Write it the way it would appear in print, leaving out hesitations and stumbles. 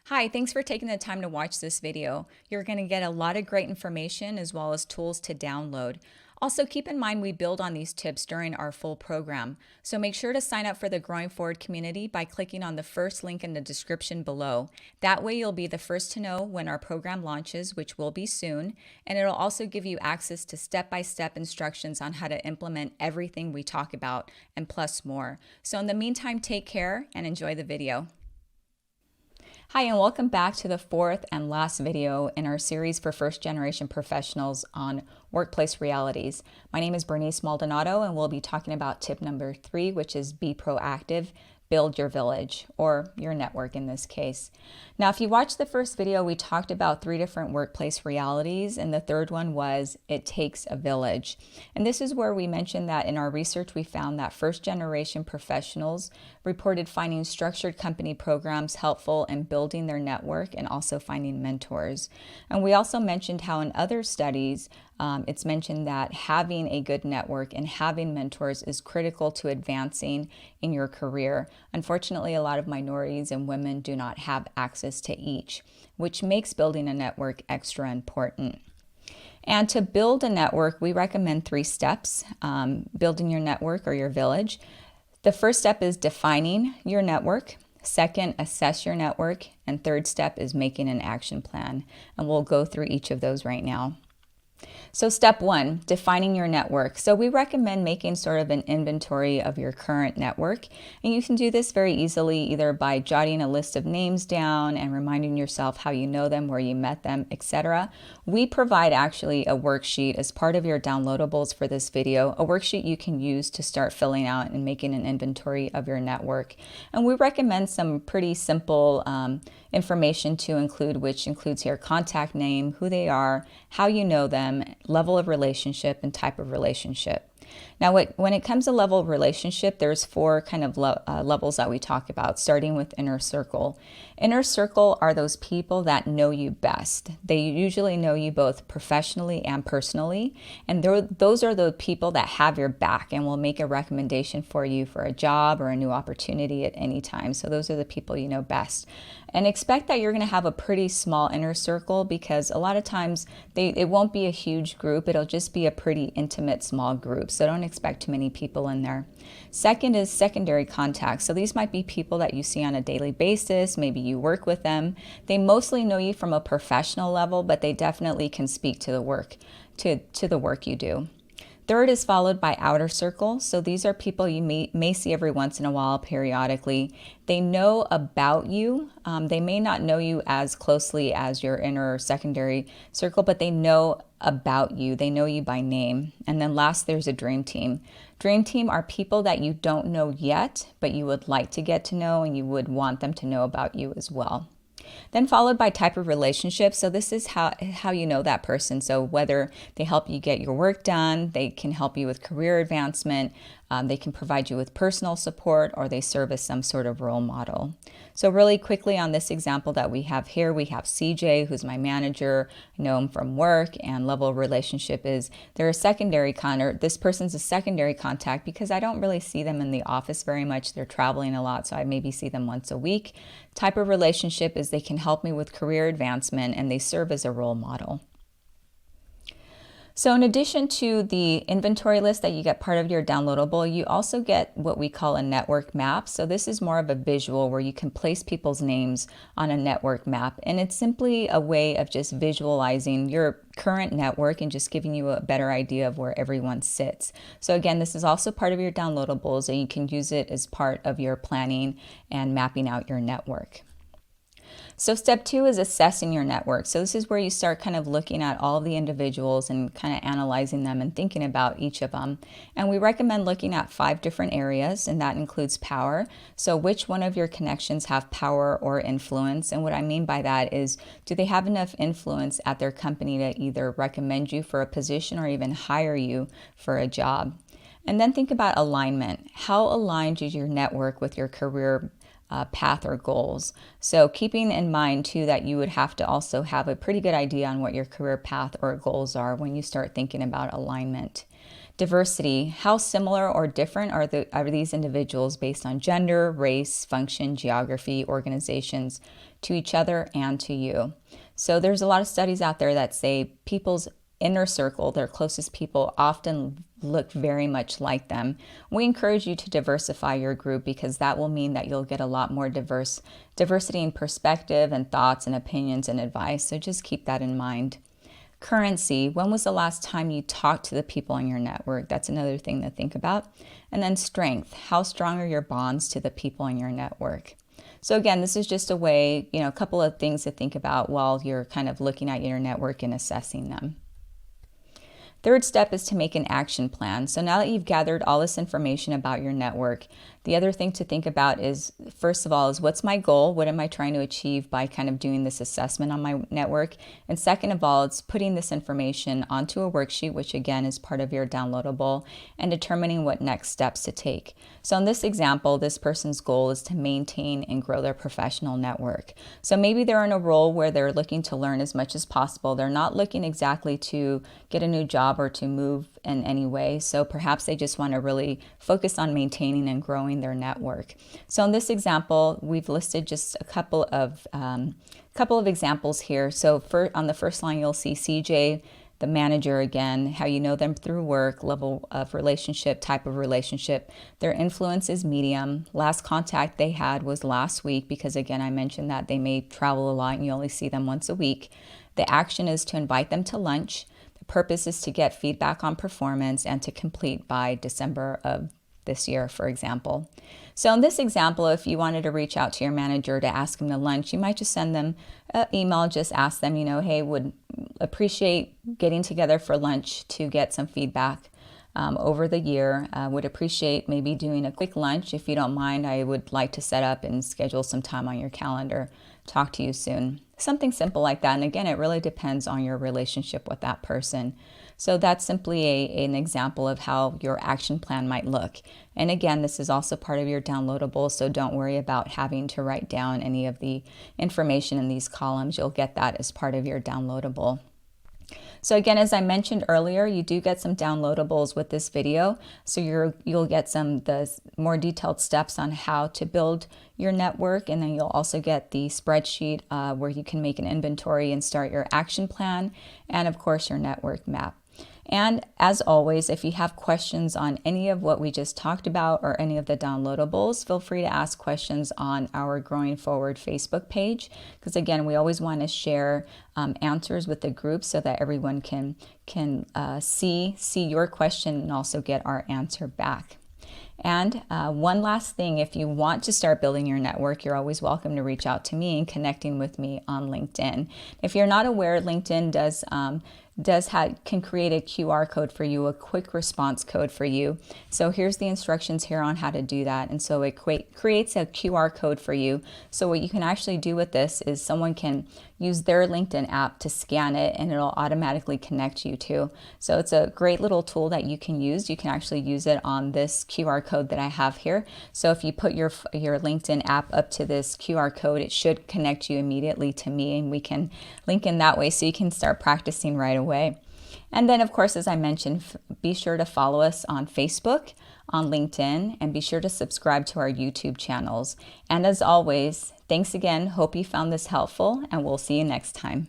Hi, thanks for taking the time to watch this video. You're going to get a lot of great information as well as tools to download. Also, keep in mind we build on these tips during our full program. So make sure to sign up for the Growing Forward community by clicking on the first link in the description below. That way you'll be the first to know when our program launches, which will be soon, and it'll also give you access to step-by-step instructions on how to implement everything we talk about and plus more. So in the meantime, take care and enjoy the video. Hi, and welcome back to the fourth and last video in our series for first-generation professionals on workplace realities. My name is Bernice Maldonado, and we'll be talking about tip number 3, which is be proactive. Build your village, or your network in this case. Now, if you watched the first video, we talked about 3 different workplace realities, and the third one was it takes a village. And this is where we mentioned that in our research, we found that first-generation professionals reported finding structured company programs helpful in building their network and also finding mentors. And we also mentioned how in other studies, it's mentioned that having a good network and having mentors is critical to advancing in your career. Unfortunately, a lot of minorities and women do not have access to each, which makes building a network extra important. And to build a network, we recommend 3 steps, building your network or your village. The first step is defining your network. Second, assess your network. And third step is making an action plan. And we'll go through each of those right now. So step 1, defining your network. So we recommend making sort of an inventory of your current network. And you can do this very easily either by jotting a list of names down and reminding yourself how you know them, where you met them, etc. We provide actually a worksheet as part of your downloadables for this video, a worksheet you can use to start filling out and making an inventory of your network. And we recommend some pretty simple information to include, which includes here contact name, who they are, how you know them, level of relationship, and type of relationship. Now, when it comes to level of relationship, there's 4 kind of levels that we talk about, starting with inner circle. Inner circle are those people that know you best. They usually know you both professionally and personally, and those are the people that have your back and will make a recommendation for you for a job or a new opportunity at any time. So those are the people you know best. And expect that you're going to have a pretty small inner circle because a lot of times it won't be a huge group. It'll just be a pretty intimate small group. So don't expect too many people in there. Second is secondary contacts. So these might be people that you see on a daily basis. Maybe you work with them. They mostly know you from a professional level, but they definitely can speak to the work, to the work you do. Third is followed by outer circle. So these are people you may see every once in a while periodically. They know about you. They may not know you as closely as your inner or secondary circle, but they know about you. They know you by name. And then last, there's a dream team. Dream team are people that you don't know yet, but you would like to get to know and you would want them to know about you as well. Then followed by type of relationship. So this is how you know that person. So whether they help you get your work done, they can help you with career advancement, they can provide you with personal support, or they serve as some sort of role model. So really quickly on this example that we have here, we have CJ, who's my manager. I know him from work, and level of relationship is they're a secondary this person's a secondary contact because I don't really see them in the office very much. They're traveling a lot, so I maybe see them once a week. Type of relationship is they can help me with career advancement, and they serve as a role model. So in addition to the inventory list that you get part of your downloadable, you also get what we call a network map. So this is more of a visual where you can place people's names on a network map. And it's simply a way of just visualizing your current network and just giving you a better idea of where everyone sits. So again, this is also part of your downloadables, and you can use it as part of your planning and mapping out your network. So step 2 is assessing your network. So this is where you start kind of looking at all the individuals and kind of analyzing them and thinking about each of them. And we recommend looking at 5 different areas, and that includes power. So which one of your connections have power or influence? And what I mean by that is, do they have enough influence at their company to either recommend you for a position or even hire you for a job? And then think about alignment. How aligned is your network with your career path or goals? So keeping in mind too that you would have to also have a pretty good idea on what your career path or goals are when you start thinking about alignment. Diversity. How similar or different are these individuals based on gender, race, function, geography, organizations, to each other and to you? So there's a lot of studies out there that say people's inner circle, their closest people, often look very much like them. We encourage you to diversify your group because that will mean that you'll get a lot more diversity in perspective and thoughts and opinions and advice. So just keep that in mind. Currency. When was the last time you talked to the people in your network? That's another thing to think about. And then strength. How strong are your bonds to the people in your network? So again, this is just a way, a couple of things to think about while you're kind of looking at your network and assessing them. Third step is to make an action plan. So now that you've gathered all this information about your network, the other thing to think about is, first of all, is what's my goal? What am I trying to achieve by kind of doing this assessment on my network? And second of all, it's putting this information onto a worksheet, which again is part of your downloadable, and determining what next steps to take. So in this example, this person's goal is to maintain and grow their professional network. So maybe they're in a role where they're looking to learn as much as possible. They're not looking exactly to get a new job or to move in any way. So perhaps they just want to really focus on maintaining and growing their network. So in this example, we've listed just a couple of examples here. So on the first line, you'll see CJ, the manager again, how you know them through work, level of relationship, type of relationship. Their influence is medium. Last contact they had was last week because again, I mentioned that they may travel a lot and you only see them once a week. The action is to invite them to lunch. The purpose is to get feedback on performance and to complete by December of this year, for example. So in this example, if you wanted to reach out to your manager to ask them to lunch, you might just send them an email, just ask them, hey, would appreciate getting together for lunch to get some feedback over the year. Would appreciate maybe doing a quick lunch. If you don't mind, I would like to set up and schedule some time on your calendar. Talk to you soon. Something simple like that. And again, it really depends on your relationship with that person. So that's simply an example of how your action plan might look. And again, this is also part of your downloadable, so don't worry about having to write down any of the information in these columns. You'll get that as part of your downloadable. So again, as I mentioned earlier, you do get some downloadables with this video. So you'll get the more detailed steps on how to build your network, and then you'll also get the spreadsheet where you can make an inventory and start your action plan, and of course your network map. And as always, if you have questions on any of what we just talked about or any of the downloadables, feel free to ask questions on our Growing Forward Facebook page, because again, we always want to share answers with the group so that everyone can see your question and also get our answer back. And one last thing, if you want to start building your network, you're always welcome to reach out to me and connecting with me on LinkedIn. If you're not aware, LinkedIn can create a QR code for you, a quick response code for you. So here's the instructions here on how to do that. And so it creates a QR code for you. So what you can actually do with this is someone can use their LinkedIn app to scan it and it'll automatically connect you to. So it's a great little tool that you can use. You can actually use it on this QR code that I have here. So if you put your LinkedIn app up to this QR code, it should connect you immediately to me and we can link in that way so you can start practicing right away. And then, of course, as I mentioned, be sure to follow us on Facebook, on LinkedIn, and be sure to subscribe to our YouTube channels. And as always, thanks again. Hope you found this helpful, and we'll see you next time.